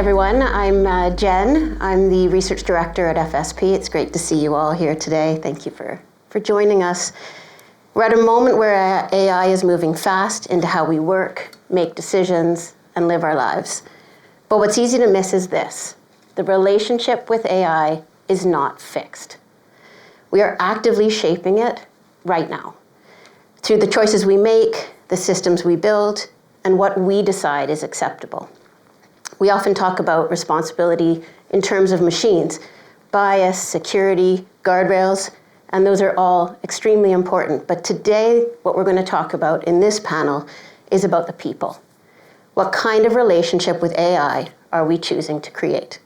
everyone, I'm Jenn. I'm the Research Director at FSP. It's great to see you all here today. Thank you for joining us. We're at a moment where AI is moving fast into how we work, make decisions, and live our lives. But what's easy to miss is this: the relationship with AI is not fixed. We are actively shaping it right now through the choices we make, the systems we build, and what we decide is acceptable. We often talk about responsibility in terms of machines, bias, security, guardrails, and those are all extremely important. But today, what we're going to talk about in this panel is about the people. What kind of relationship with AI are we choosing to create?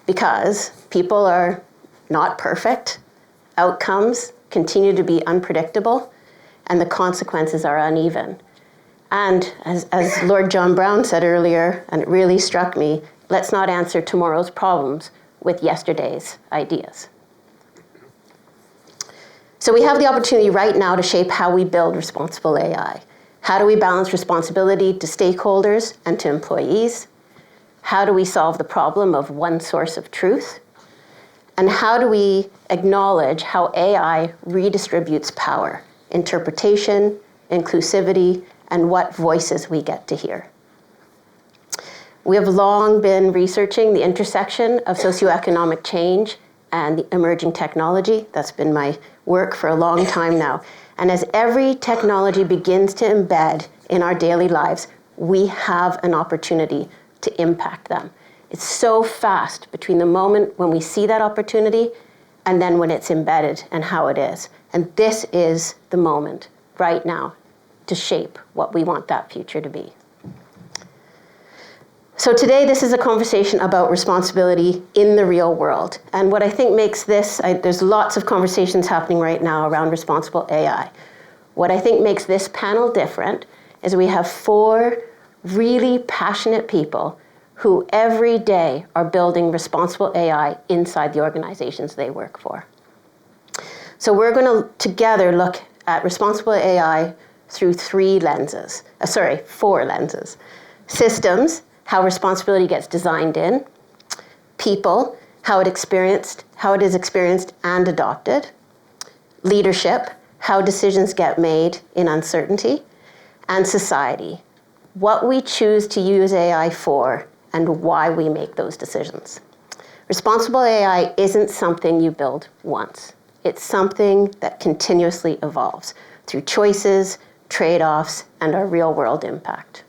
Because people are not perfect, outcomes continue to be unpredictable, and the consequences are uneven. And as Lord John Brown said earlier, and it really struck me, let's not answer tomorrow's problems with yesterday's ideas. So we have the opportunity right now to shape how we build responsible AI. How do we balance responsibility to stakeholders and to employees? How do we solve the problem of one source of truth? And how do we acknowledge how AI redistributes power, interpretation, inclusivity, and what voices we get to hear? We have long been researching the intersection of socioeconomic change and the emerging technology. That's been my work for a long time now. And as every technology begins to embed in our daily lives, we have an opportunity to impact them. It's so fast between the moment when we see that opportunity and then when it's embedded and how it is. And this is the moment right now to shape what we want that future to be. So today, this is a conversation about responsibility in the real world. And what I think makes this, there's lots of conversations happening right now around responsible AI. What I think makes this panel different is we have 4 really passionate people who every day are building responsible AI inside the organizations they work for. So we're going to together look at responsible AI through 4 lenses. Systems, how responsibility gets designed in. People, how it is experienced and adopted. Leadership, how decisions get made in uncertainty. And society, what we choose to use AI for and why we make those decisions. Responsible AI isn't something you build once. It's something that continuously evolves through choices, trade-offs, and our real-world impact.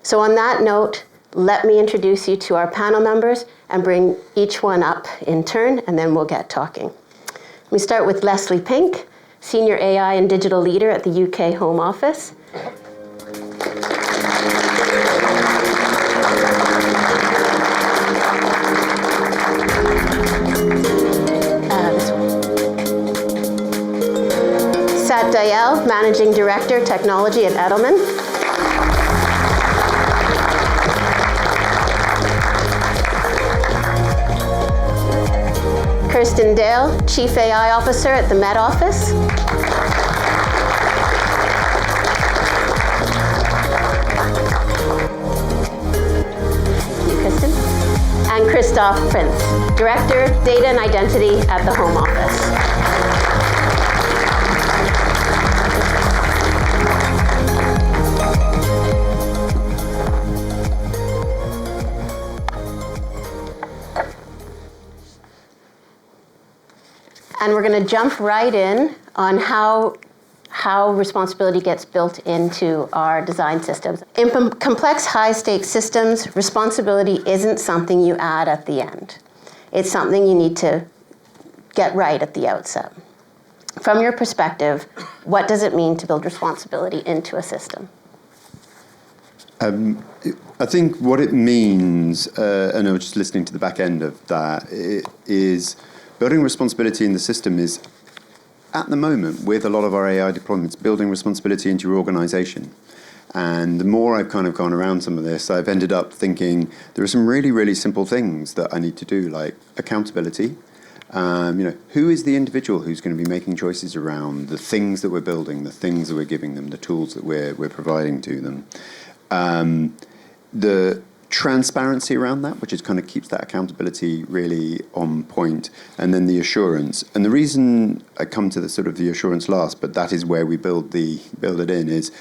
So on that note, let me introduce you to our panel members and bring each one up in turn, and then we'll get talking. We start with Lesley Pink, Senior AI and Digital Leader at the UK Home Office. Dayal, Managing Director, Technology at Edelman. Kirstine, Chief AI Officer at the Met Office. Kirstine. And Christophe, Director, Data and Identity at the Home Office. And we're going to jump right in on how responsibility gets built into our design systems. In complex, high-stakes systems, responsibility isn't something you add at the end. It's something you need to get right at the outset. From your perspective, what does it mean to build responsibility into a system? I think what it means, and I was just listening to the back end of that, is building responsibility in the system is, at the moment, with a lot of our AI deployments, building responsibility into your organization. And the more I've kind of gone around some of this, I've ended up thinking there are some really, really simple things that I need to do, like accountability. Who is the individual who's going to be making choices around the things that we're building, the things that we're giving them, the tools that we're providing to them? The transparency around that, which is kind of keeps that accountability really on point, and then the assurance. And the reason I come to the sort of the assurance last, but that is where we build it in, is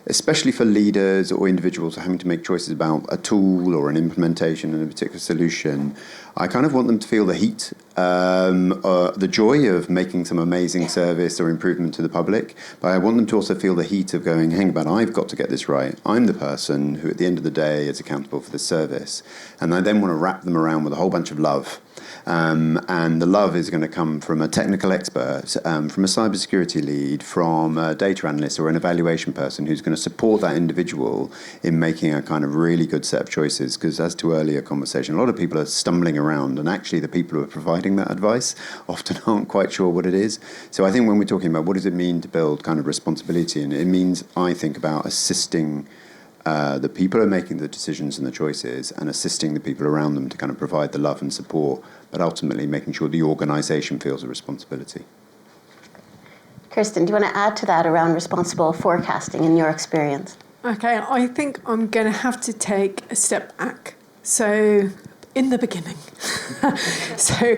especially for leaders or individuals having to make choices about a tool or an implementation and a particular solution. I kind of want them to feel the heat, the joy of making some amazing service or improvement to the public, but I want them to also feel the heat of going, hang about, I've got to get this right. I'm the person who at the end of the day is accountable for this service. And I then want to wrap them around with a whole bunch of love. And the love is going to come from a technical expert, from a cybersecurity lead, from a data analyst or an evaluation person who's going to support that individual in making a kind of really good set of choices. Because as to earlier conversation, a lot of people are stumbling around, and actually the people who are providing that advice often aren't quite sure what it is. So I think when we're talking about what does it mean to build kind of responsibility, and it means, I think, about assisting the people who are making the decisions and the choices, and assisting the people around them to kind of provide the love and support, but ultimately making sure the organisation feels a responsibility. Kirstine, do you want to add to that around responsible forecasting in your experience? Okay, I think I'm going to have to take a step back. So, in the beginning. So,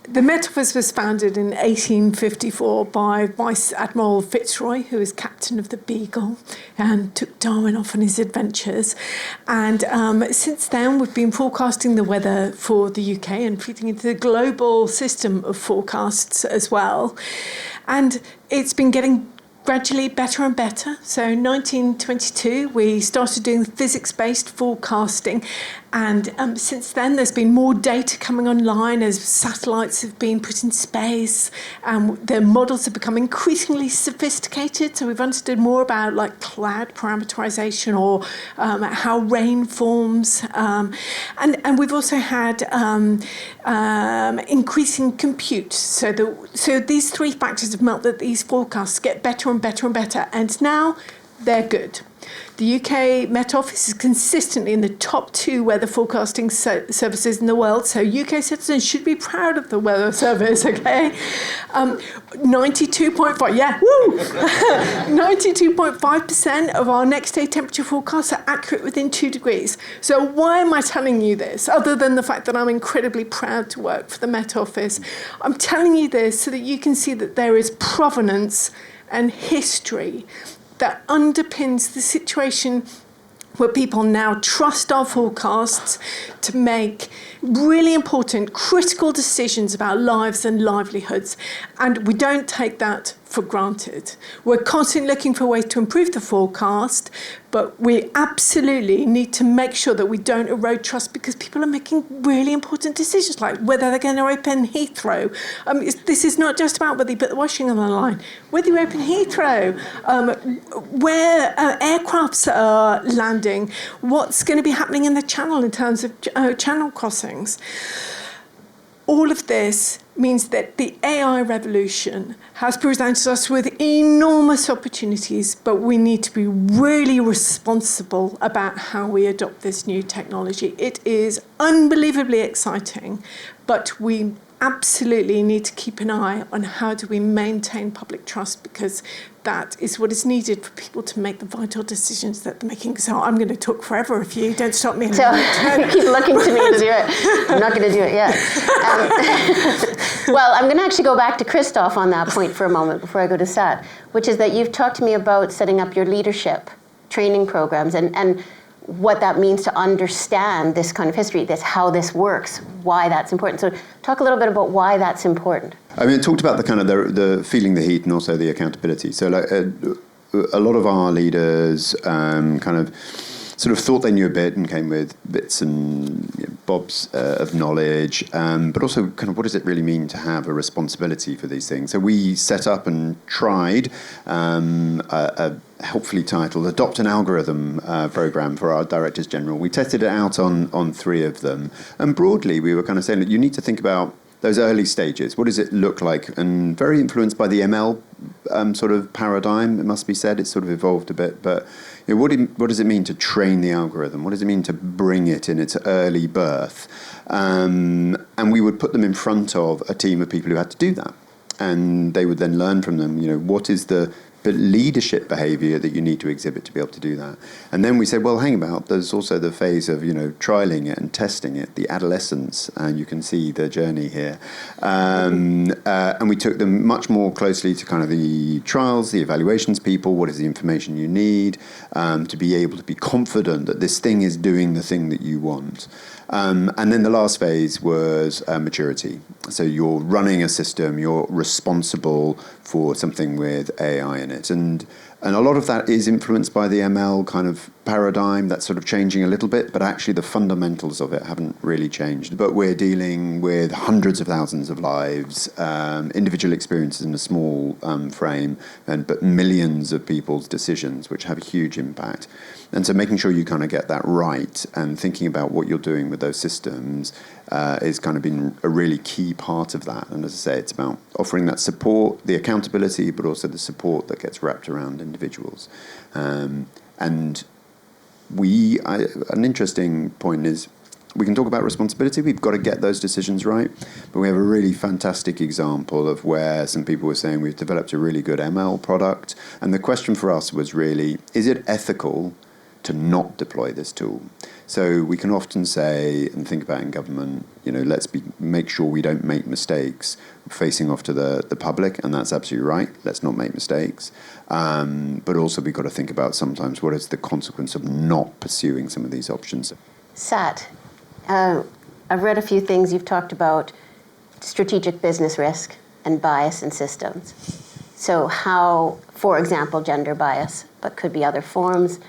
the Met Office was founded in 1854 by Vice Admiral Fitzroy, who was captain of the Beagle and took Darwin off on his adventures. And since then, we've been forecasting the weather for the UK and feeding into the global system of forecasts as well. And it's been getting gradually better and better. So in 1922, we started doing physics-based forecasting. And since then, there's been more data coming online as satellites have been put in space. The models have become increasingly sophisticated. So we've understood more about like cloud parameterization or how rain forms. And we've also had increasing compute. So these three factors have meant that these forecasts get better and better and better. And now they're good. The UK Met Office is consistently in the top 2 weather forecasting services in the world, so UK citizens should be proud of the weather service, okay? 92.5, yeah, woo! 92.5% of our next day temperature forecasts are accurate within 2 degrees. So why am I telling you this, other than the fact that I'm incredibly proud to work for the Met Office? I'm telling you this so that you can see that there is provenance and history that underpins the situation where people now trust our forecasts to make really important, critical decisions about lives and livelihoods. And we don't take that for granted. We're constantly looking for ways to improve the forecast, but we absolutely need to make sure that we don't erode trust because people are making really important decisions, like whether they're going to open Heathrow. This is not just about whether you put the washing on the line, whether you open Heathrow, where aircrafts are landing, what's going to be happening in the channel in terms of channel crossings. All of this means that the AI revolution has presented us with enormous opportunities, but we need to be really responsible about how we adopt this new technology. It is unbelievably exciting, but we absolutely need to keep an eye on how do we maintain public trust, because that is what is needed for people to make the vital decisions that they're making. So I'm going to talk forever if you don't stop me. So keep looking to me to do it. I'm not going to do it yet. Well, I'm going to actually go back to Christophe on that point for a moment before I go to Sat, which is that you've talked to me about setting up your leadership training programs and what that means to understand this kind of history, how this works, why that's important. So talk a little bit about why that's important. I mean, it talked about the kind of the feeling the heat and also the accountability. So like a lot of our leaders kind of sort of thought they knew a bit and came with bits and bobs of knowledge, but also kind of what does it really mean to have a responsibility for these things? So we set up and tried a helpfully titled Adopt an Algorithm program for our Directors General. We tested it out on 3 of them. And broadly, we were kind of saying that you need to think about those early stages. What does it look like? And very influenced by the ML sort of paradigm, it must be said. It's sort of evolved a bit. But what does it mean to train the algorithm? What does it mean to bring it in its early birth? And we would put them in front of a team of people who had to do that. And they would then learn from them, what is the but leadership behavior that you need to exhibit to be able to do that. And then we said, well, hang about, there's also the phase of, trialing it and testing it, the adolescence, and you can see the journey here. And we took them much more closely to kind of the trials, the evaluations people, what is the information you need to be able to be confident that this thing is doing the thing that you want. And then the last phase was maturity. So you're running a system, you're responsible for something with AI in it. And a lot of that is influenced by the ML kind of paradigm. That's sort of changing a little bit, but actually the fundamentals of it haven't really changed. But we're dealing with hundreds of thousands of lives, individual experiences in a small frame, but millions of people's decisions, which have a huge impact. And so making sure you kind of get that right and thinking about what you're doing with those systems is kind of been a really key part of that. And as I say, it's about offering that support, the accountability, but also the support that gets wrapped around individuals. And an interesting point is we can talk about responsibility. We've got to get those decisions right. But we have a really fantastic example of where some people were saying we've developed a really good ML product. And the question for us was really, is it ethical to not deploy this tool? So we can often say and think about in government, let's make sure we don't make mistakes facing off to the public, and that's absolutely right. Let's not make mistakes. But also we've got to think about sometimes what is the consequence of not pursuing some of these options. Sat, I've read a few things. You've talked about strategic business risk and bias in systems. So how, for example, gender bias, but could be other forms,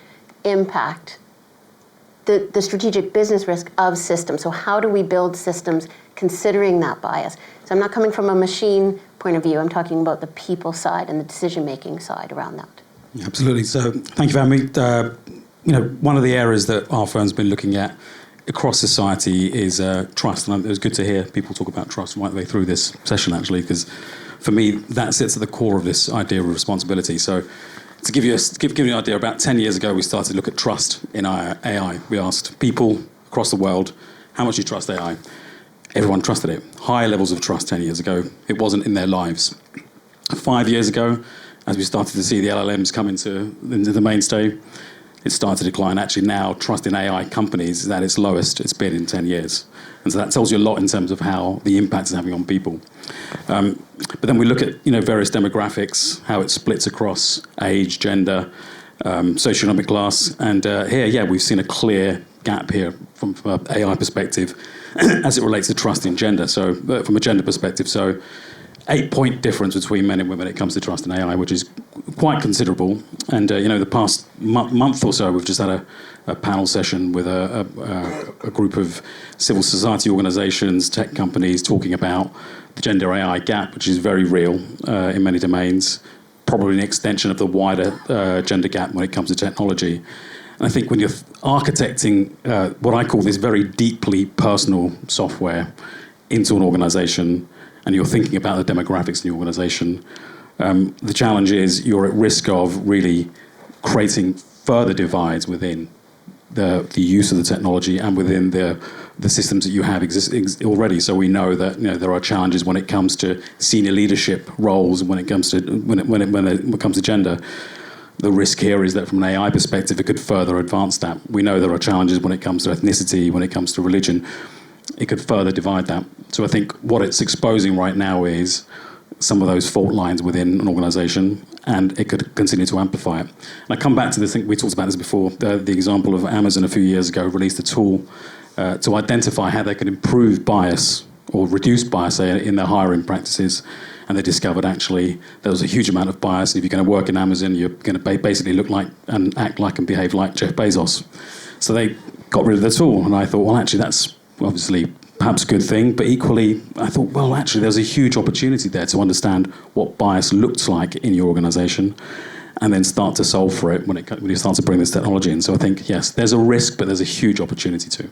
impact the strategic business risk of systems. So how do we build systems considering that bias? So I'm not coming from a machine point of view. I'm talking about the people side and the decision-making side around that. Absolutely. So thank you for having me. One of the areas that our firm's been looking at across society is trust. And it was good to hear people talk about trust right the way through this session, actually, because for me, that sits at the core of this idea of responsibility. So to give you an idea, about 10 years ago, we started to look at trust in our AI. We asked people across the world, how much do you trust AI? Everyone trusted it. Higher levels of trust 10 years ago. It wasn't in their lives. 5 years ago, as we started to see the LLMs come into the mainstay, it started to decline. Actually, now, trust in AI companies is at its lowest it's been in 10 years. And so that tells you a lot in terms of how the impact is having on people. But then we look at various demographics, how it splits across age, gender, socioeconomic class. And here, we've seen a clear gap here from an AI perspective as it relates to trust in gender. So from a gender perspective, 8-point difference between men and women when it comes to trust in AI, which is quite considerable. And the past month or so, we've just had a panel session with a group of civil society organisations, tech companies, talking about the gender AI gap, which is very real in many domains, probably an extension of the wider gender gap when it comes to technology. And I think when you're architecting what I call this very deeply personal software into an organisation, and you're thinking about the demographics in your organisation, the challenge is you're at risk of really creating further divides within the use of the technology and within the systems that you have already. So we know that there are challenges when it comes to senior leadership roles, and when it comes to gender. The risk here is that from an AI perspective, it could further advance that. We know there are challenges when it comes to ethnicity, when it comes to religion. It could further divide that. So I think what it's exposing right now is some of those fault lines within an organisation, and it could continue to amplify it. And I come back to this thing, we talked about this before, the example of Amazon a few years ago released a tool to identify how they could improve bias or reduce bias in their hiring practices. And they discovered actually there was a huge amount of bias. And if you're going to work in Amazon, you're going to basically look like and act like and behave like Jeff Bezos. So they got rid of the tool. And I thought, well, actually, that's obviously perhaps a good thing. But equally, I thought, well, actually, there's a huge opportunity there to understand what bias looks like in your organisation and then start to solve for it when you start to bring this technology in. So I think, yes, there's a risk, but there's a huge opportunity too.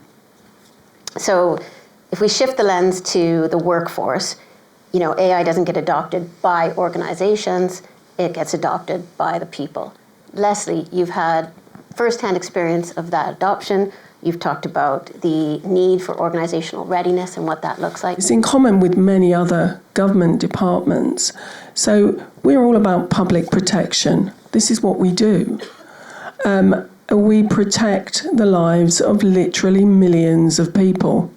So if we shift the lens to the workforce, AI doesn't get adopted by organizations, it gets adopted by the people. Lesley, you've had first-hand experience of that adoption. You've talked about the need for organizational readiness and what that looks like. It's in common with many other government departments. So we're all about public protection. This is what we do. We protect the lives of literally millions of people.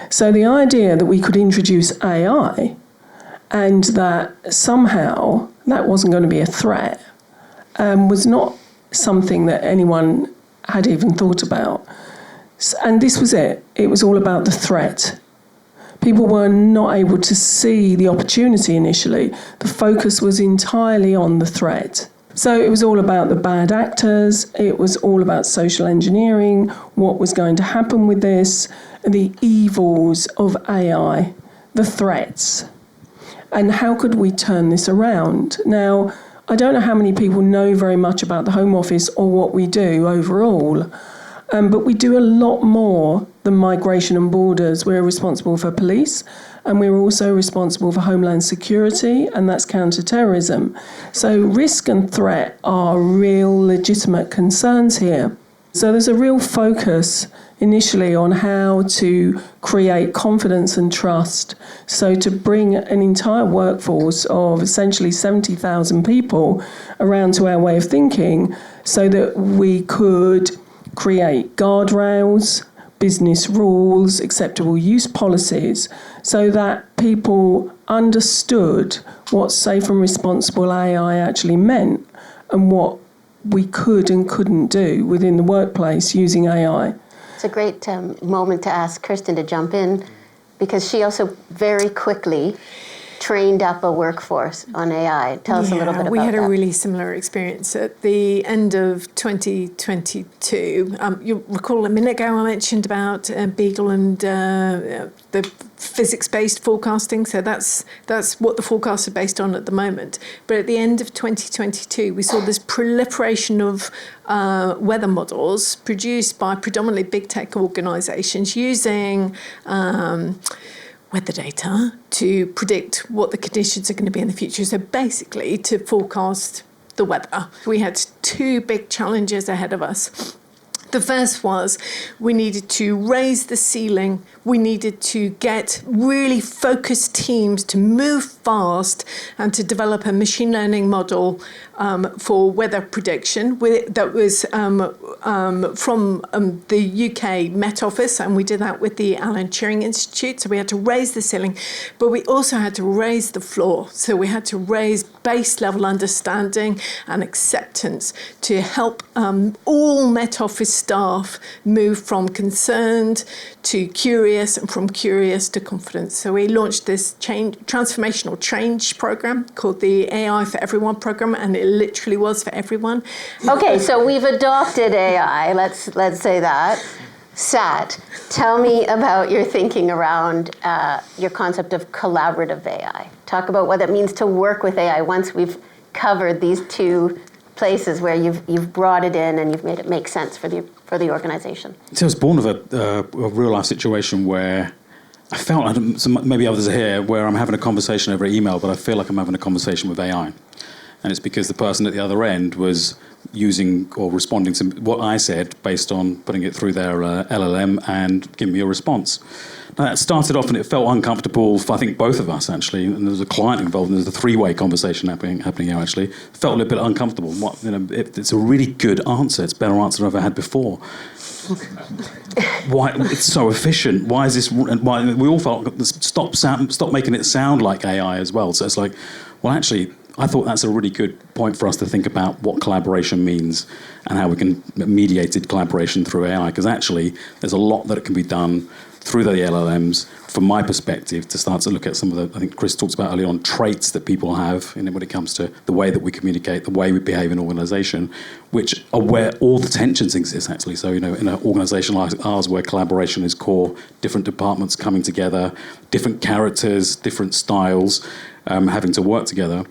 So the idea that we could introduce AI and that somehow that wasn't going to be a threat was not something that anyone had even thought about. And this was it. It was all about the threat. People were not able to see the opportunity initially. The focus was entirely on the threat. So it was all about the bad actors. It was all about social engineering, what was going to happen with this, the evils of AI, the threats. And how could we turn this around? Now, I don't know how many people know very much about the Home Office or what we do overall, but we do a lot more than migration and borders. We're responsible for police, and we're also responsible for homeland security, and that's counter-terrorism. So risk and threat are real legitimate concerns here. So there's a real focus initially on how to create confidence and trust. So to bring an entire workforce of essentially 70,000 people around to our way of thinking so that we could create guardrails, business rules, acceptable use policies, so that people understood what safe and responsible AI actually meant and what we could and couldn't do within the workplace using AI. It's a great moment to ask Kirstine to jump in, because she also very quickly trained up a workforce on AI. Tell us a little bit about that. We had a really similar experience at the end of 2022. You'll recall a minute ago I mentioned about Beagle and the physics-based forecasting. So that's what the forecasts are based on at the moment. But at the end of 2022, we saw this proliferation of weather models produced by predominantly big tech organizations using weather data to predict what the conditions are going to be in the future. So basically to forecast the weather. We had two big challenges ahead of us. The first was we needed to raise the ceiling. We needed to get really focused teams to move fast and to develop a machine learning model for weather prediction that was from the UK Met Office, and we did that with the Alan Turing Institute. So we had to raise the ceiling, but we also had to raise the floor. So we had to raise base level understanding and acceptance to help all Met Office staff move from concerned to curious and from curious to confident. So we launched this transformational change program called the AI for Everyone program, and it literally was for everyone. Okay, so we've adopted AI, let's say that. Sat, tell me about your thinking around your concept of collaborative AI. Talk about what it means to work with AI once we've covered these two places where you've brought it in and you've made it make sense for the organization. So I was born of a real life situation where I felt, maybe others are here, where I'm having a conversation over email, but I feel like I'm having a conversation with AI. And it's because the person at the other end was using or responding to what I said based on putting it through their LLM and giving me a response. Now, that started off and it felt uncomfortable for, I think, both of us, actually. And there was a client involved, and there's a three-way conversation happening here, actually. Felt a little bit uncomfortable. It's a really good answer. It's a better answer than I've ever had before. Why it's so efficient? Why is this? Why we all felt stop making it sound like AI as well. So it's like, well, actually, I thought that's a really good point for us to think about what collaboration means and how we can mediated collaboration through AI. Because actually, there's a lot that can be done through the LLMs, from my perspective, to start to look at some of the, I think Chris talks about earlier on, traits that people have when it comes to the way that we communicate, the way we behave in organisation, which are where all the tensions exist, actually. So, in an organisation like ours, where collaboration is core, different departments coming together, different characters, different styles, having to work together,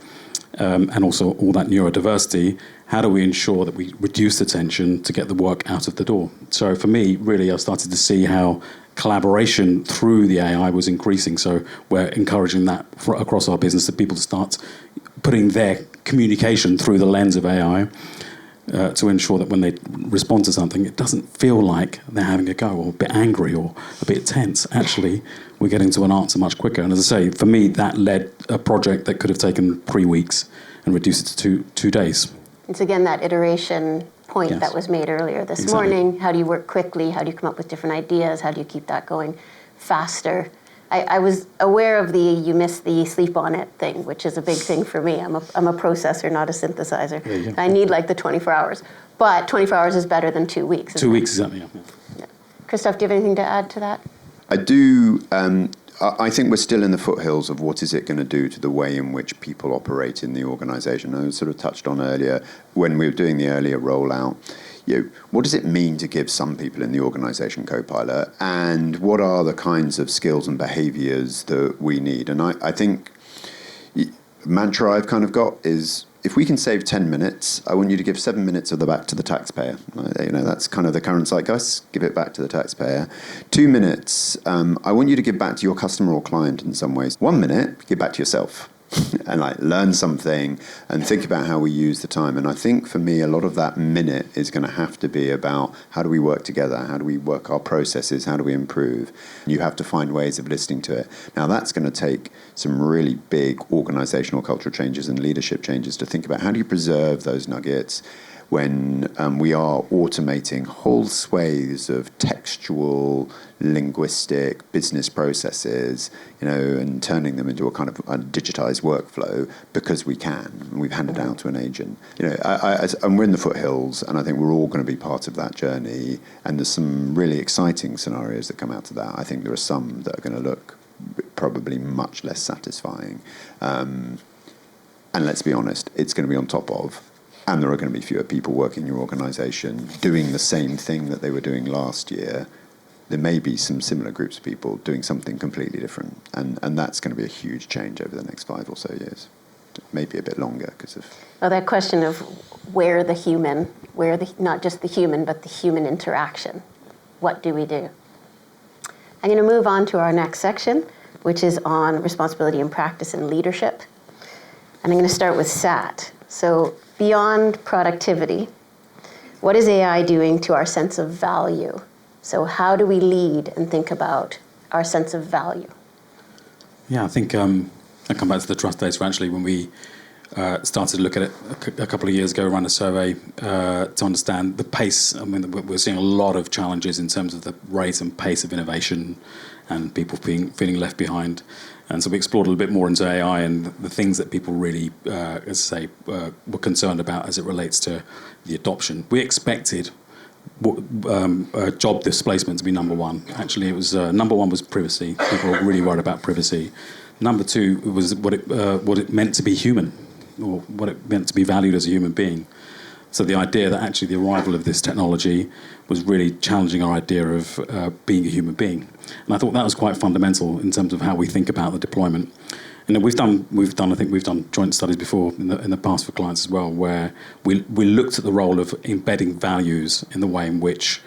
and also all that neurodiversity, how do we ensure that we reduce the tension to get the work out of the door? So for me, really, I started to see how collaboration through the AI was increasing. So we're encouraging that across our business, that people to start putting their communication through the lens of AI. to ensure that when they respond to something, it doesn't feel like they're having a go or a bit angry or a bit tense. Actually, we're getting to an answer much quicker. And as I say, for me, that led a project that could have taken 3 weeks and reduced it to two days. It's again that iteration point Yes. that was made earlier this Exactly. morning. How do you work quickly? How do you come up with different ideas? How do you keep that going faster? I was aware of the you miss the sleep on it thing, which is a big thing for me. I'm a processor, not a synthesizer. Yeah. I need like the 24 hours. But 24 hours is better than 2 weeks. 2 weeks, exactly. Yeah. Christophe, do you have anything to add to that? I do. I think we're still in the foothills of what is it going to do to the way in which people operate in the organisation. I sort of touched on earlier when we were doing the earlier rollout. What does it mean to give some people in the organisation Copilot, and what are the kinds of skills and behaviours that we need? And I think mantra I've kind of got is, if we can save 10 minutes, I want you to give 7 minutes of the back to the taxpayer. That's kind of the current zeitgeist. Give it back to the taxpayer. 2 minutes, I want you to give back to your customer or client in some ways. 1 minute, give back to yourself. And learn something and think about how we use the time. And I think for me, a lot of that minute is going to have to be about how do we work together? How do we work our processes? How do we improve? You have to find ways of listening to it. Now, that's going to take some really big organizational cultural changes and leadership changes to think about how do you preserve those nuggets when we are automating whole swathes of textual, linguistic business processes, and turning them into a kind of a digitized workflow because we can. We've handed out to an agent. And we're in the foothills, and I think we're all going to be part of that journey. And there's some really exciting scenarios that come out of that. I think there are some that are going to look probably much less satisfying. And let's be honest, it's going to be on top of. And there are going to be fewer people working in your organisation doing the same thing that they were doing last year. There may be some similar groups of people doing something completely different. And that's going to be a huge change over the next 5 or so years. Maybe a bit longer because of... Well, that question of where not just the human, but the human interaction. What do we do? I'm going to move on to our next section, which is on responsibility and practice and leadership. And I'm going to start with SAT. So beyond productivity, what is AI doing to our sense of value? So how do we lead and think about our sense of value? Yeah, I think I come back to the trust data. Actually, when we started to look at it a couple of years ago, ran a survey to understand the pace. I mean, we're seeing a lot of challenges in terms of the rate and pace of innovation and people feeling left behind. And so we explored a little bit more into AI and the things that people really, were concerned about as it relates to the adoption. We expected job displacement to be number one. Actually, it was number one was privacy. People were really worried about privacy. Number two was what it meant to be human, or what it meant to be valued as a human being. So the idea that actually the arrival of this technology was really challenging our idea of being a human being. And I thought that was quite fundamental in terms of how we think about the deployment. And we've done joint studies before in the past for clients as well, where we looked at the role of embedding values in the way in which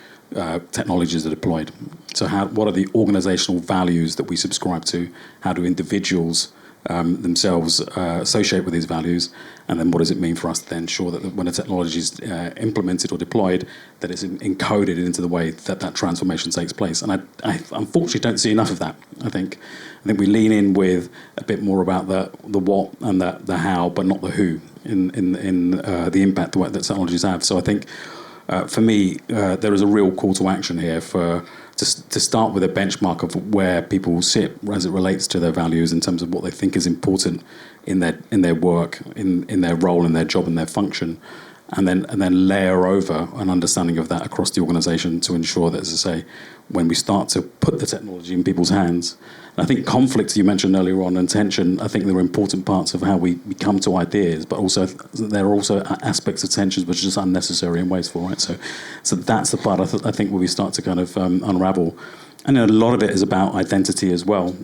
technologies are deployed. So what are the organizational values that we subscribe to? How do individuals themselves associate with these values, and then what does it mean for us to then ensure that when a technology is implemented or deployed, that it's encoded into the way that transformation takes place. And I unfortunately don't see enough of that. I think we lean in with a bit more about the what and the how, but not the who in the impact that technologies have. So I think for me there is a real call to action here to start with a benchmark of where people sit as it relates to their values in terms of what they think is important in their work, in their role, in their job, in their function, and then layer over an understanding of that across the organisation to ensure that, as I say, when we start to put the technology in people's hands, and I think conflict, you mentioned earlier on, and tension, I think they're important parts of how we come to ideas, but also there are also aspects of tensions which are just unnecessary and wasteful, right? So that's the part I think where we start to kind of unravel. And a lot of it is about identity as well.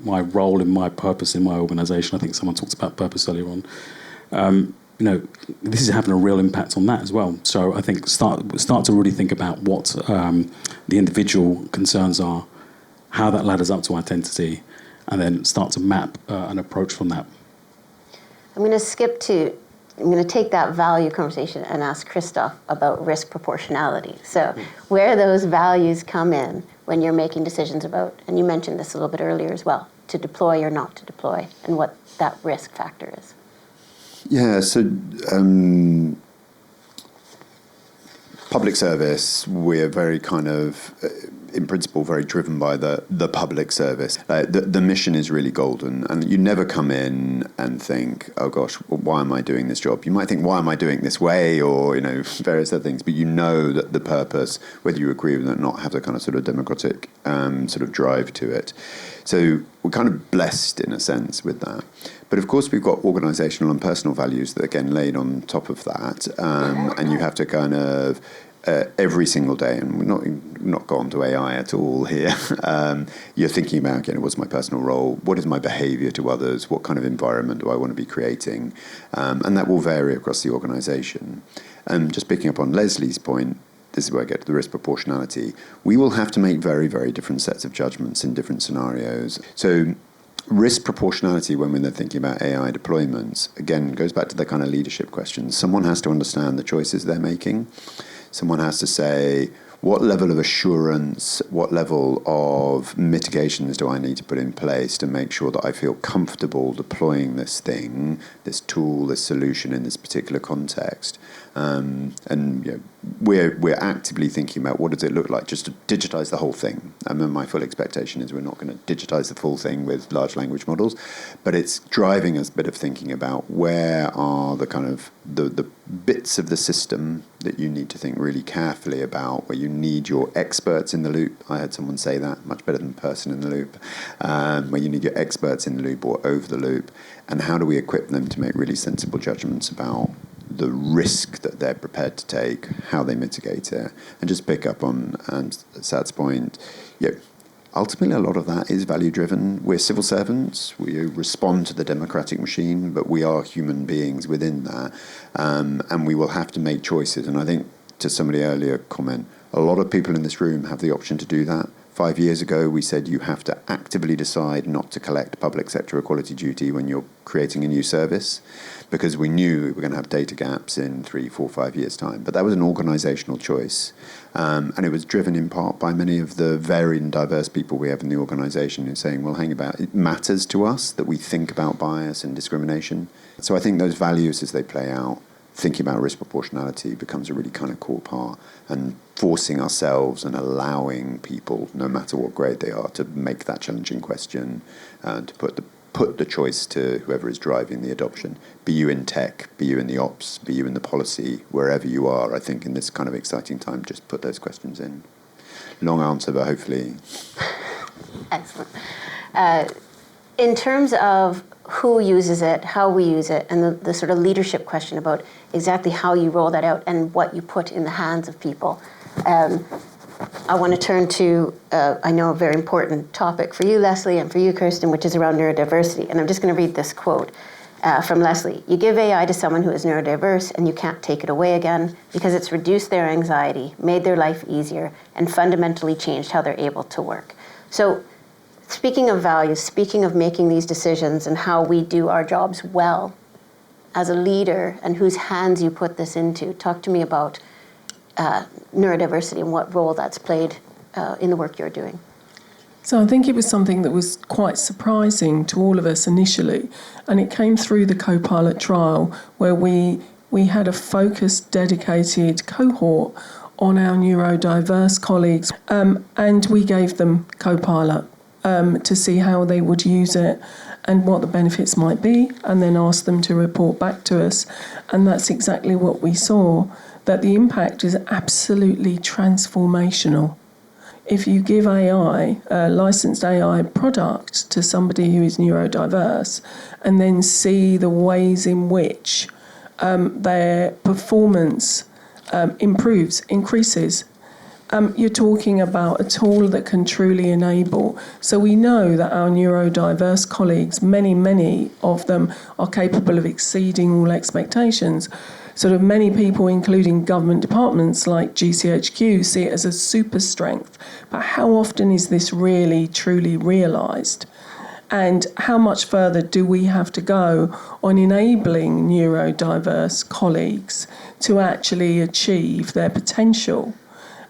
My role and my purpose in my organisation. I think someone talked about purpose earlier on. This is having a real impact on that as well. So I think start to really think about what the individual concerns are, how that ladders up to identity, and then start to map an approach from that. I'm going to skip to I'm going to take that value conversation and ask Christophe about risk proportionality. So where those values come in when you're making decisions about, and you mentioned this a little bit earlier as well, to deploy or not to deploy, and what that risk factor is. Yeah, so public service, we're very kind of, in principle, very driven by the public service. The mission is really golden, and you never come in and think, oh gosh, why am I doing this job? You might think, why am I doing it this way, or various other things, but you know that the purpose, whether you agree with it or not, have the kind of sort of democratic sort of drive to it. So we're kind of blessed in a sense with that. But of course, we've got organisational and personal values that are again laid on top of that, and you have to kind of every single day, and we're not gone to AI at all here. You're thinking about, what's my personal role? What is my behaviour to others? What kind of environment do I want to be creating? And that will vary across the organisation. And just picking up on Lesley's point, this is where I get to the risk proportionality. We will have to make very, very different sets of judgments in different scenarios. So risk proportionality, when we're thinking about AI deployments, again, goes back to the kind of leadership questions. Someone has to understand the choices they're making. Someone has to say, what level of assurance, what level of mitigations do I need to put in place to make sure that I feel comfortable deploying this thing, this tool, this solution in this particular context? We're actively thinking about what does it look like just to digitize the whole thing. I mean, my full expectation is we're not going to digitize the full thing with large language models, but it's driving us a bit of thinking about where are the kind of the bits of the system that you need to think really carefully about, where you need your experts in the loop. I heard someone say that, much better than person in the loop, where you need your experts in the loop or over the loop, and how do we equip them to make really sensible judgments about the risk that they're prepared to take, how they mitigate it. And just pick up on Sad's point, ultimately a lot of that is value-driven. We're civil servants, we respond to the democratic machine, but we are human beings within that, and we will have to make choices. And I think, to somebody earlier comment, a lot of people in this room have the option to do that. 5 years ago, we said you have to actively decide not to collect public sector equality duty when you're creating a new service, because we knew we were going to have data gaps in 3, 4, 5 years' time. But that was an organisational choice, and it was driven in part by many of the varied and diverse people we have in the organisation in saying, well, hang about, it matters to us that we think about bias and discrimination. So I think those values, as they play out, thinking about risk proportionality becomes a really kind of core part, and forcing ourselves and allowing people, no matter what grade they are, to make that challenging question, to put the choice to whoever is driving the adoption. Be you in tech, be you in the ops, be you in the policy, wherever you are. I think in this kind of exciting time, just put those questions in. Long answer, but hopefully. Excellent. In terms of who uses it, how we use it, and the sort of leadership question about exactly how you roll that out and what you put in the hands of people, I want to turn to, I know, a very important topic for you, Lesley, and for you, Kirstine, which is around neurodiversity. And I'm just going to read this quote from Lesley. You give AI to someone who is neurodiverse and you can't take it away again because it's reduced their anxiety, made their life easier, and fundamentally changed how they're able to work. So speaking of values, speaking of making these decisions and how we do our jobs well, as a leader and whose hands you put this into, talk to me about neurodiversity and what role that's played in the work you're doing. So I think it was something that was quite surprising to all of us initially, and it came through the co-pilot trial where we had a focused, dedicated cohort on our neurodiverse colleagues, and we gave them co-pilot to see how they would use it and what the benefits might be, and then ask them to report back to us. And that's exactly what we saw, that the impact is absolutely transformational. If you give AI, a licensed AI product to somebody who is neurodiverse, and then see the ways in which their performance improves, increases, you're talking about a tool that can truly enable. So we know that our neurodiverse colleagues, many of them are capable of exceeding all expectations. Sort of many people, including government departments like GCHQ, see it as a super strength. But how often is this really, truly realised? And how much further do we have to go on enabling neurodiverse colleagues to actually achieve their potential?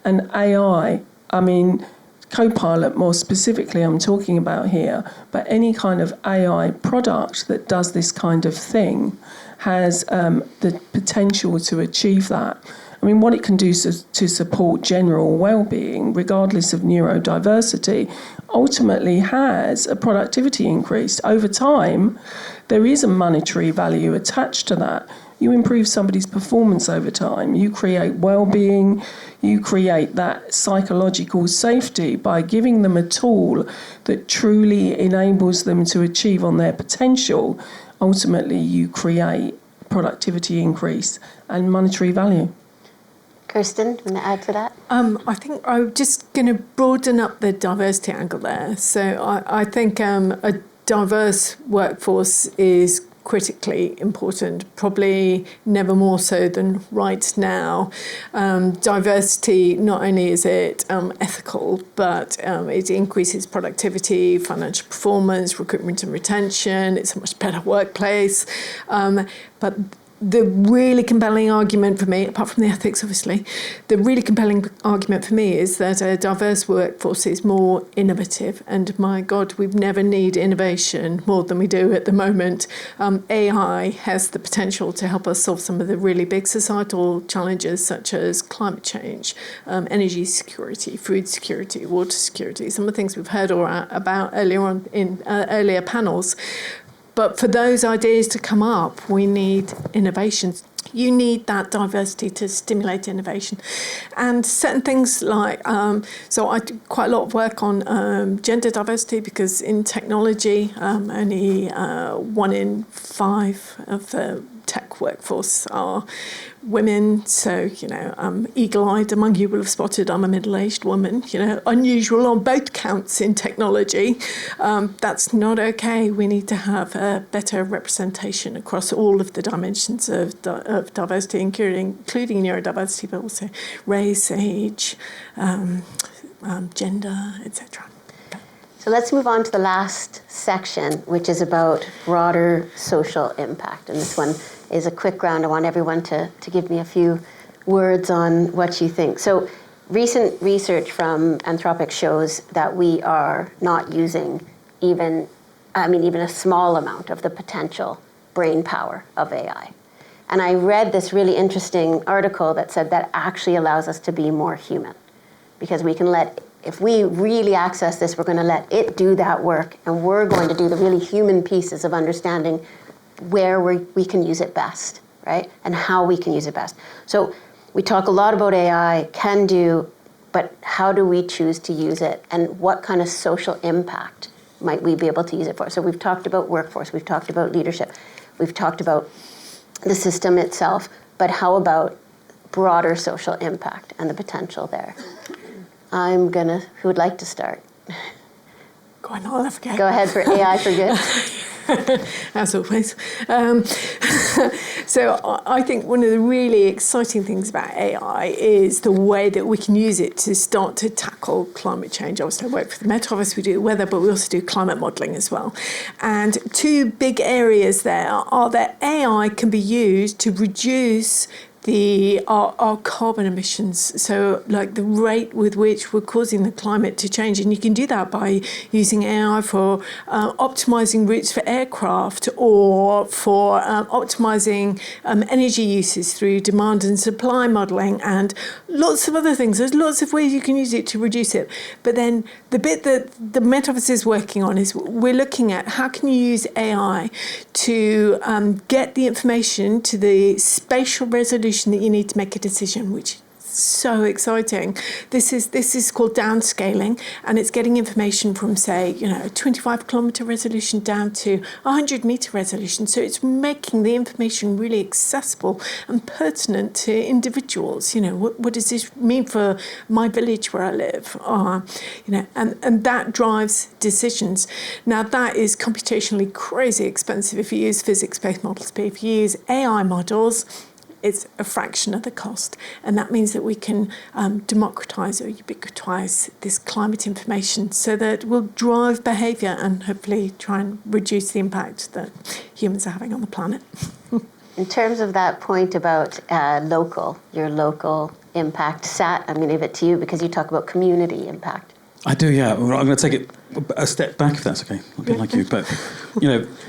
And AI, I mean, Copilot more specifically I'm talking about here, but any kind of AI product that does this kind of thing has the potential to achieve that. I mean, what it can do to support general well-being, regardless of neurodiversity, ultimately has a productivity increase. Over time, there is a monetary value attached to that. You improve somebody's performance over time. You create well-being. You create that psychological safety by giving them a tool that truly enables them to achieve on their potential. Ultimately, you create productivity increase and monetary value. Kirstine, want to add to that? I think I'm just going to broaden up the diversity angle there. So I think a diverse workforce is critically important, probably never more so than right now. Diversity, not only is it ethical, but it increases productivity, financial performance, recruitment and retention. It's a much better workplace. But the really compelling argument for me, apart from the ethics, obviously, the really compelling argument for me is that a diverse workforce is more innovative. And my God, we've never need innovation more than we do at the moment. AI has the potential to help us solve some of the really big societal challenges, such as climate change, energy security, food security, water security, some of the things we've heard about earlier on in earlier panels. But for those ideas to come up, we need innovations. You need that diversity to stimulate innovation. And certain things like, so I do quite a lot of work on gender diversity, because in technology, only 1 in 5 of the tech workforce are women. So, eagle-eyed among you will have spotted I'm a middle-aged woman, unusual on both counts in technology. That's not okay. We need to have a better representation across all of the dimensions of diversity, including neurodiversity, but also race, age, gender, etc. So let's move on to the last section, which is about broader social impact. And this one is a quick round. I want everyone to give me a few words on what you think. So recent research from Anthropic shows that we are not using even a small amount of the potential brain power of AI. And I read this really interesting article that said that actually allows us to be more human, because we can if we really access this, we're going to let it do that work, and we're going to do the really human pieces of understanding where we can use it best, right? And how we can use it best. So we talk a lot about AI can do, but how do we choose to use it, and what kind of social impact might we be able to use it for? So we've talked about workforce, we've talked about leadership, we've talked about the system itself, but how about broader social impact and the potential there? Who would like to start? Go on, I'll have a go. Go ahead for AI for good. As always. So I think one of the really exciting things about AI is the way that we can use it to start to tackle climate change. Obviously, I work for the Met Office, we do weather, but we also do climate modelling as well. And 2 big areas there are that AI can be used to reduce our carbon emissions, so like the rate with which we're causing the climate to change. And you can do that by using AI for optimizing routes for aircraft, or for optimizing energy uses through demand and supply modelling, and lots of other things. There's lots of ways you can use it to reduce it. But then the bit that the Met Office is working on is we're looking at how can you use AI to get the information to the spatial resolution that you need to make a decision, which is so exciting. This is called downscaling, and it's getting information from, say, 25 kilometre resolution down to 100 metre resolution. So it's making the information really accessible and pertinent to individuals. What does this mean for my village where I live? And that drives decisions. Now, that is computationally crazy expensive if you use physics-based models, but if you use AI models, it's a fraction of the cost. And that means that we can democratise or ubiquitise this climate information so that we'll drive behaviour and hopefully try and reduce the impact that humans are having on the planet. In terms of that point about your local impact, Sat, I'm going to give it to you because you talk about community impact. I do, yeah. Well, I'm going to take it a step back, if that's okay. I'll be like you. But,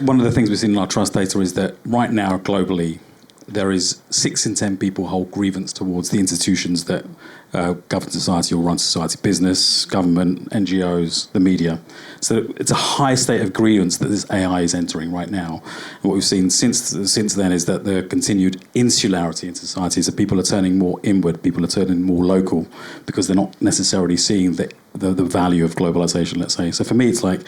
one of the things we've seen in our trust data is that right now, globally, there is 6 in 10 people hold grievance towards the institutions that govern society or run society, business, government, NGOs, the media. So it's a high state of grievance that this AI is entering right now. And what we've seen since then is that the continued insularity in society is that people are turning more inward, people are turning more local because they're not necessarily seeing the value of globalization, let's say. So for me, it's like,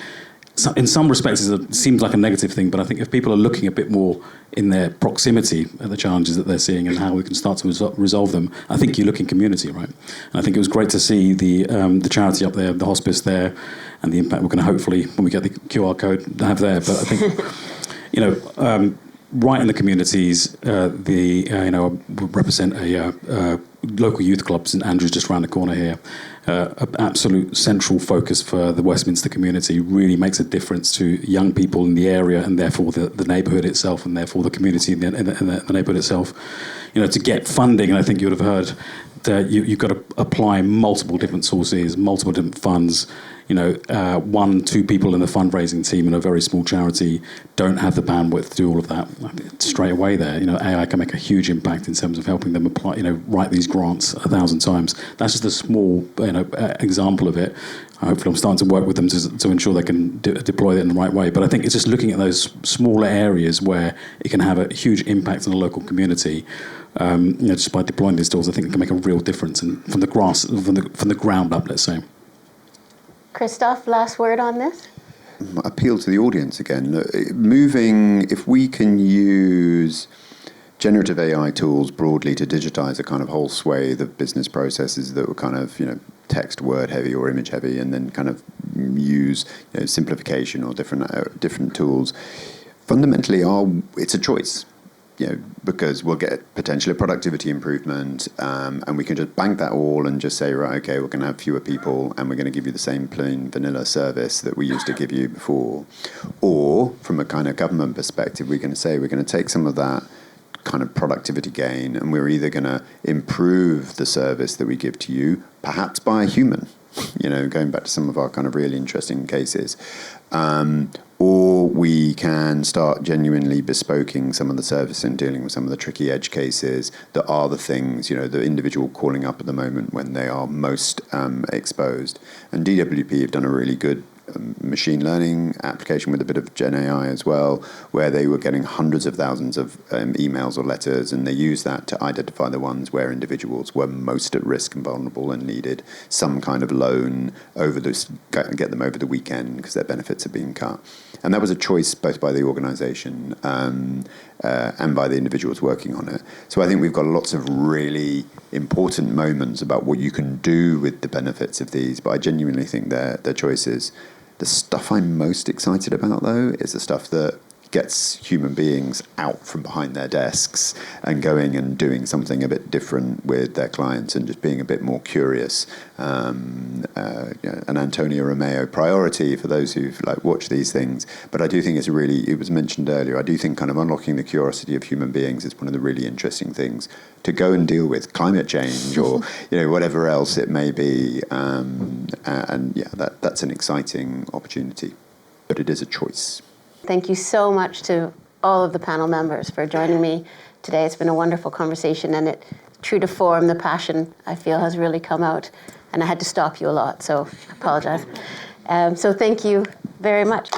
in some respects, it seems like a negative thing, but I think if people are looking a bit more in their proximity at the challenges that they're seeing and how we can start to resolve them, I think you look in community, right? And I think it was great to see the charity up there, the hospice there, and the impact we're going to hopefully, when we get the QR code, have there. But I think, right in the communities, I represent a local youth club, St Andrews, just around the corner here. An absolute central focus for the Westminster community, really makes a difference to young people in the area and therefore the neighbourhood itself and therefore the community in the neighbourhood itself. To get funding, and I think you would have heard that you've got to apply multiple different sources, multiple different funds. 1-2 people in the fundraising team in a very small charity don't have the bandwidth to do all of that straight away there. AI can make a huge impact in terms of helping them apply, write these grants 1,000 times. That's just a small, example of it. Hopefully I'm starting to work with them to ensure they can deploy it in the right way. But I think it's just looking at those smaller areas where it can have a huge impact on the local community. Just by deploying these tools, I think it can make a real difference, and from the ground up, let's say. Christophe, last word on this? Appeal to the audience again. If we can use generative AI tools broadly to digitize a kind of whole swathe of business processes that were kind of, text, word heavy or image heavy, and then kind of use simplification or different tools, fundamentally it's a choice. Because we'll get potentially a productivity improvement, and we can just bank that all and just say, right, okay, we're going to have fewer people and we're going to give you the same plain vanilla service that we used to give you before. Or from a kind of government perspective, we're going to say we're going to take some of that kind of productivity gain and we're either going to improve the service that we give to you, perhaps by a human, going back to some of our kind of really interesting cases. Or we can start genuinely bespoking some of the service and dealing with some of the tricky edge cases that are the things, the individual calling up at the moment when they are most exposed. And DWP have done a really good machine learning application with a bit of Gen AI as well, where they were getting hundreds of thousands of emails or letters, and they used that to identify the ones where individuals were most at risk and vulnerable and needed some kind of loan get them over the weekend because their benefits are being cut. And that was a choice both by the organisation and by the individuals working on it. So I think we've got lots of really important moments about what you can do with the benefits of these, but I genuinely think they're choices. The stuff I'm most excited about, though, is the stuff that gets human beings out from behind their desks and going and doing something a bit different with their clients and just being a bit more curious. An Antonio Romeo priority for those who've watched these things. But I do think it was mentioned earlier, I do think kind of unlocking the curiosity of human beings is one of the really interesting things to go and deal with climate change or whatever else it may be. That's an exciting opportunity, but it is a choice. Thank you so much to all of the panel members for joining me today. It's been a wonderful conversation, and true to form, the passion, I feel, has really come out. And I had to stop you a lot, so I apologize. So thank you very much.